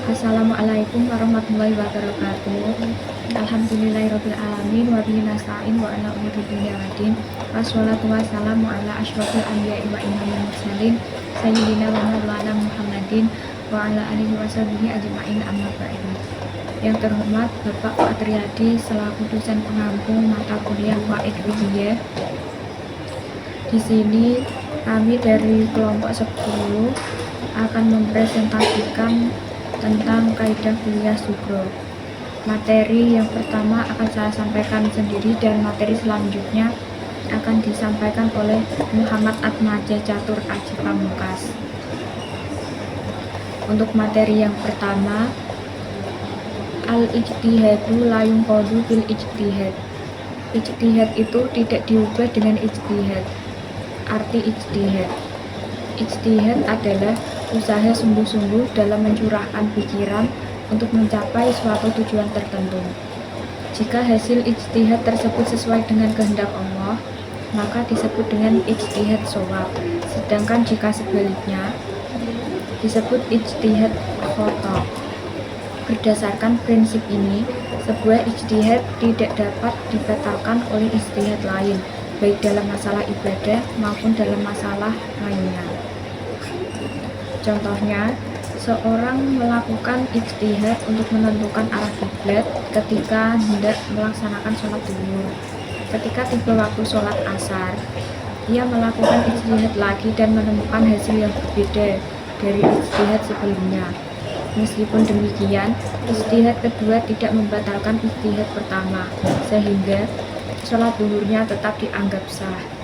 Assalamualaikum warahmatullahi wabarakatuh. Alhamdulillahirabbil alamin wa bihi nasta'in wa ala umuri dunya waddin. Wassalatu wassalamu ala asyrofil anbiya'i wa imamil mursalin sayyidina wa maulana Muhammadin wa ala alihi washabihi ajma'in amma ba'du. Yang terhormat Bapak Pak Triadi selaku dosen pengampu mata kuliah Wa'id Widiyah. Di sini kami dari kelompok 10 akan mempresentasikan tentang kaidah kuliah sugro. Materi yang pertama akan saya sampaikan sendiri dan materi selanjutnya akan disampaikan oleh Muhammad Atmaja Catur Aji Pamungkas. Untuk materi yang pertama, al-ijtihadu la yunqadu bil ijtihad. Ijtihad itu tidak diubah dengan ijtihad. Arti ijtihad. Ijtihad adalah usaha sungguh-sungguh dalam mencurahkan pikiran untuk mencapai suatu tujuan tertentu. Jika hasil ijtihad tersebut sesuai dengan kehendak Allah, maka disebut dengan ijtihad shawab. Sedangkan jika sebaliknya, disebut ijtihad khata'. Berdasarkan prinsip ini, sebuah ijtihad tidak dapat dibatalkan oleh ijtihad lain, baik dalam masalah ibadah maupun dalam masalah lainnya. Contohnya, seorang melakukan ijtihad untuk menentukan arah kiblat ketika hendak melaksanakan sholat zuhur. Ketika tiba waktu sholat asar, ia melakukan ijtihad lagi dan menemukan hasil yang berbeda dari ijtihad sebelumnya. Meskipun demikian, ijtihad kedua tidak membatalkan ijtihad pertama, sehingga sholat zuhurnya tetap dianggap sah.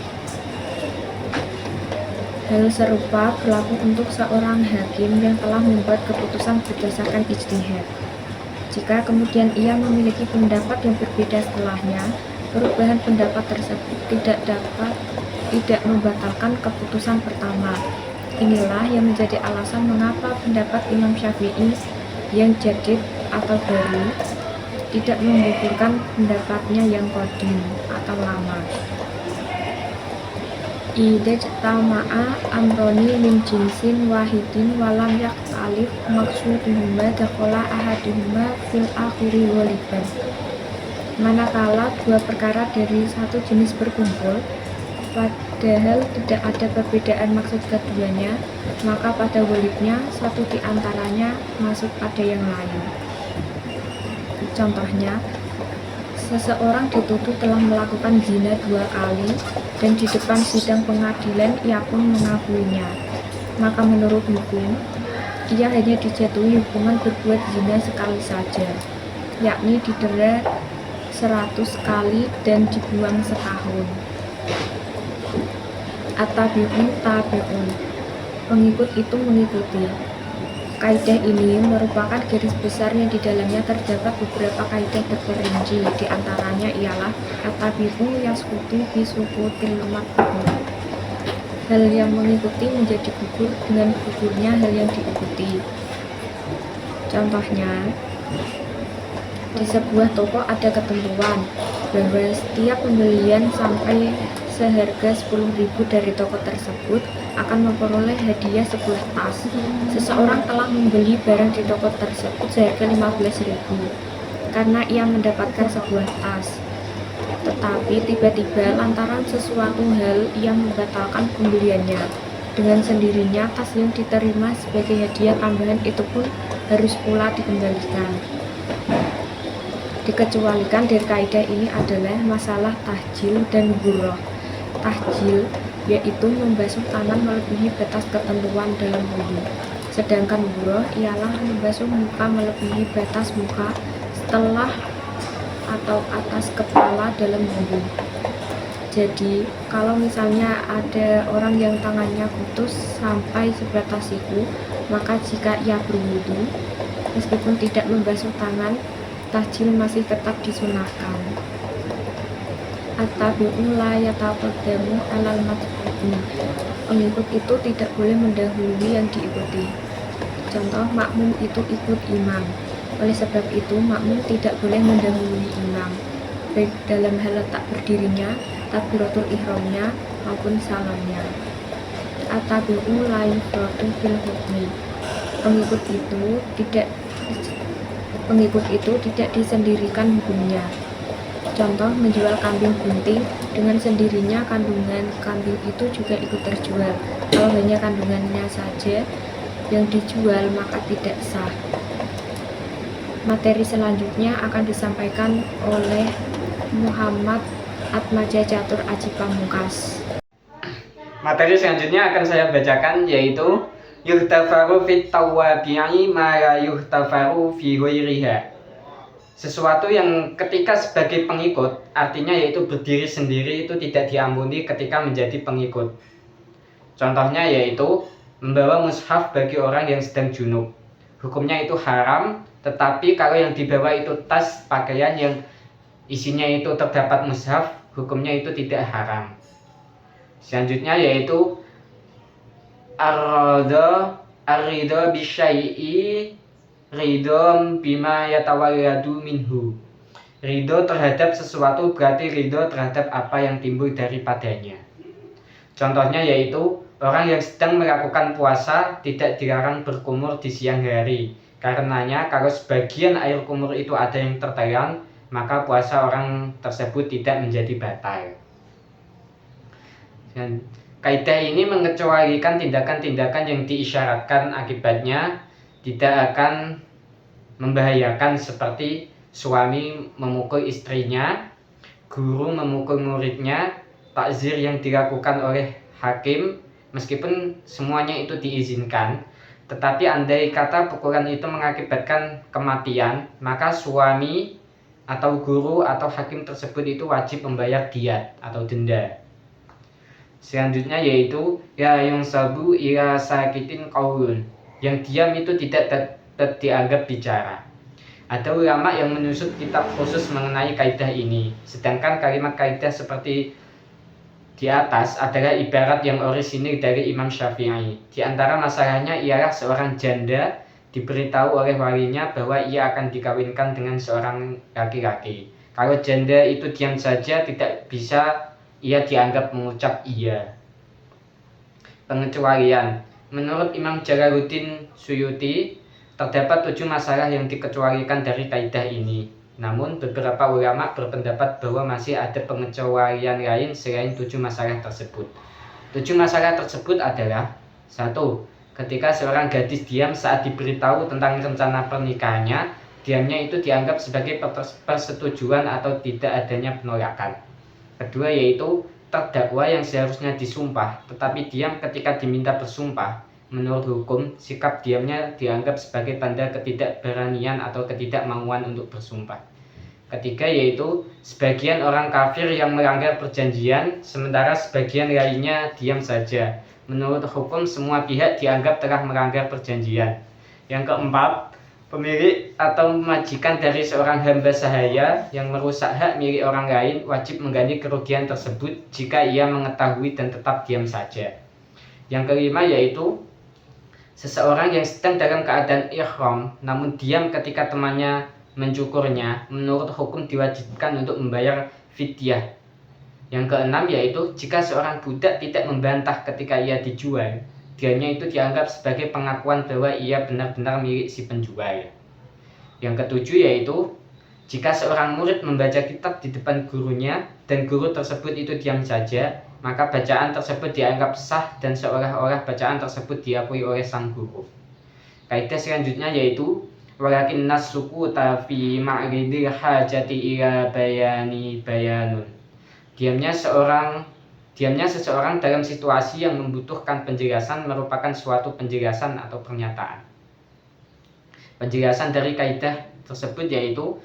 Hal serupa berlaku untuk seorang hakim yang telah membuat keputusan berdasarkan ijtihad. Jika kemudian ia memiliki pendapat yang berbeda setelahnya, perubahan pendapat tersebut tidak membatalkan keputusan pertama. Inilah yang menjadi alasan mengapa pendapat Imam Syafi'i yang jadid atau baru tidak menggugurkan pendapatnya yang qadim atau lama. Idza tama'a amroni min jinsin wahidin walam yaktalif maksuduhuma dakhala ahaduhuma fil akhiri ghaliban. Manakala dua perkara dari satu jenis berkumpul, padahal tidak ada perbedaan maksud keduanya, maka pada ghalibnya satu di antaranya masuk pada yang lain. Contohnya, seseorang dituduh telah melakukan zina 2 kali dan di depan sidang pengadilan ia pun mengakuinya. Maka menurut hukum, ia hanya dijatuhi hukuman berbuat zina sekali saja, yakni didera 100 kali dan dibuang setahun. At-tabi'un tabi'un. Pengikut itu mengikuti. Kaidah ini merupakan garis besar yang di dalamnya terdapat beberapa kaidah terperinci. Di antaranya ialah at-tabi'u yasqutu bi suqutil matbu'. Hal yang mengikuti menjadi gugur dengan gugurnya hal yang diikuti. Contohnya, di sebuah toko ada ketentuan bahwa setiap pembelian sampai seharga 10.000 dari toko tersebut akan memperoleh hadiah sebuah tas. Seseorang telah membeli barang di toko tersebut seharga 15.000 karena ia mendapatkan sebuah tas. Tetapi tiba-tiba lantaran sesuatu hal ia membatalkan pembeliannya. Dengan sendirinya tas yang diterima sebagai hadiah tambahan itu pun harus pula dikembalikan. Dikecualikan dari kaidah ini adalah masalah tahjil dan ghurrah. Tahjil yaitu membasuh tangan melebihi batas ketentuan dalam wudu. Sedangkan ghurrah ialah membasuh muka melebihi batas muka setelah atau atas kepala dalam wudu. Jadi, kalau misalnya ada orang yang tangannya putus sampai sebatas siku, maka jika ia berwudu, meskipun tidak membasuh tangan, tahjil masih tetap disunahkan. At-tabi'u la yataqaddamu 'alal matbu'i. Pengikut itu tidak boleh mendahului yang diikuti. Contoh, makmum itu ikut imam. Oleh sebab itu, makmum tidak boleh mendahului imam, baik dalam hal letak berdirinya, takbiratul ihramnya, maupun salamnya. At-tabi'u la yufratu fil hukmi. Pengikut itu tidak pengikut itu tidak disendirikan hukumnya. Contoh, menjual kambing bunting, dengan sendirinya kandungan kambing itu juga ikut terjual. Kalau hanya kandungannya saja yang dijual maka tidak sah. Materi selanjutnya akan disampaikan oleh Muhammad Atmaja Catur Aji Pamungkas. Materi selanjutnya akan saya bacakan, yaitu yuhtafaru fit tawabi'i ma la yuhtafaru fi ghairiha. Sesuatu yang ketika sebagai pengikut, artinya yaitu berdiri sendiri, itu tidak diampuni ketika menjadi pengikut. Contohnya yaitu membawa mushaf bagi orang yang sedang junub. Hukumnya itu haram, tetapi kalau yang dibawa itu tas pakaian yang isinya itu terdapat mushaf, hukumnya itu tidak haram. Selanjutnya yaitu ar-ridha bisyai'i ridho bima yatawalladu minhu. Ridho terhadap sesuatu berarti ridho terhadap apa yang timbul daripadanya. Contohnya yaitu orang yang sedang melakukan puasa tidak dilarang berkumur di siang hari. Karenanya kalau sebagian air kumur itu ada yang tertelan, maka puasa orang tersebut tidak menjadi batal. Dan kaidah ini mengecualikan tindakan-tindakan yang diisyaratkan akibatnya tidak akan membahayakan, seperti suami memukul istrinya, guru memukul muridnya, takzir yang dilakukan oleh hakim, meskipun semuanya itu diizinkan, tetapi andai kata pukulan itu mengakibatkan kematian, maka suami atau guru atau hakim tersebut itu wajib membayar diat atau denda. Selanjutnya yaitu ya yang sabu ila sakitin qaulun, yang diam itu tidak dianggap bicara. Ada ulama yang menyusun kitab khusus mengenai kaidah ini, sedangkan kalimat kaidah seperti di atas adalah ibarat yang orisinil dari Imam Syafi'i. Di antara masalahnya ialah seorang janda diberitahu oleh walinya bahwa ia akan dikawinkan dengan seorang laki-laki. Kalau janda itu diam saja, tidak bisa ia dianggap mengucap iya. Pengecualian. Menurut Imam Jalaluddin Suyuti, terdapat 7 masalah yang dikecualikan dari kaidah ini. Namun beberapa ulama berpendapat bahwa masih ada pengecualian lain selain 7 masalah tersebut. 7 masalah tersebut adalah: 1. Ketika seorang gadis diam saat diberitahu tentang rencana pernikahannya, diamnya itu dianggap sebagai persetujuan atau tidak adanya penolakan. Kedua yaitu terdakwa yang seharusnya disumpah tetapi diam ketika diminta bersumpah. Menurut hukum, sikap diamnya dianggap sebagai tanda ketidakberanian atau ketidakmauan untuk bersumpah. Ketiga yaitu sebagian orang kafir yang melanggar perjanjian sementara sebagian lainnya diam saja. Menurut hukum, semua pihak dianggap telah melanggar perjanjian. Yang keempat, pemilik atau majikan dari seorang hamba sahaya yang merusak hak milik orang lain wajib mengganti kerugian tersebut jika ia mengetahui dan tetap diam saja. Yang kelima yaitu seseorang yang sedang dalam keadaan ihram namun diam ketika temannya mencukurnya, menurut hukum diwajibkan untuk membayar fidyah. Yang keenam yaitu jika seorang budak tidak membantah ketika ia dijual, diamnya itu dianggap sebagai pengakuan bahwa ia benar-benar milik si penjual. Yang ketujuh yaitu jika seorang murid membaca kitab di depan gurunya dan guru tersebut itu diam saja, maka bacaan tersebut dianggap sah dan seolah-olah bacaan tersebut diakui oleh sang guru. Kaidah selanjutnya yaitu walakin nasukuta fi ma'ridil hajati ila bayani bayanun. Diamnya seseorang dalam situasi yang membutuhkan penjelasan merupakan suatu penjelasan atau pernyataan. Penjelasan dari kaidah tersebut yaitu: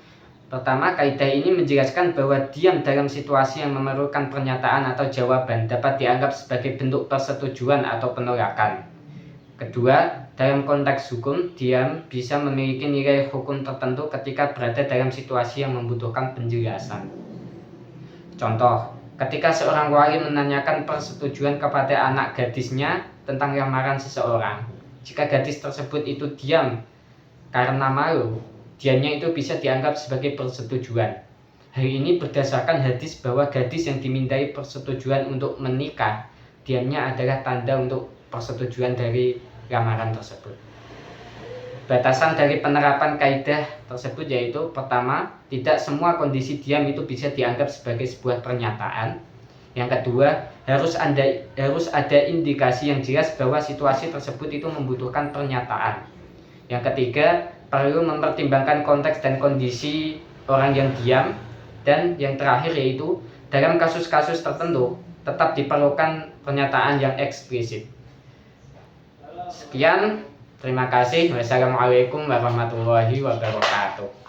pertama, kaidah ini menjelaskan bahwa diam dalam situasi yang memerlukan pernyataan atau jawaban dapat dianggap sebagai bentuk persetujuan atau penolakan. Kedua, dalam konteks hukum, diam bisa memiliki nilai hukum tertentu ketika berada dalam situasi yang membutuhkan penjelasan. Contoh, ketika seorang wali menanyakan persetujuan kepada anak gadisnya tentang lamaran seseorang, jika gadis tersebut itu diam karena malu, diamnya itu bisa dianggap sebagai persetujuan. Hal ini berdasarkan hadis bahwa gadis yang dimintai persetujuan untuk menikah, diamnya adalah tanda untuk persetujuan dari lamaran tersebut. Batasan dari penerapan kaidah tersebut yaitu pertama, tidak semua kondisi diam itu bisa dianggap sebagai sebuah pernyataan. Yang kedua, harus ada indikasi yang jelas bahwa situasi tersebut itu membutuhkan pernyataan. Yang ketiga, perlu mempertimbangkan konteks dan kondisi orang yang diam. Dan yang terakhir yaitu dalam kasus-kasus tertentu tetap diperlukan pernyataan yang eksplisit. Sekian, terima kasih. Wassalamualaikum warahmatullahi wabarakatuh.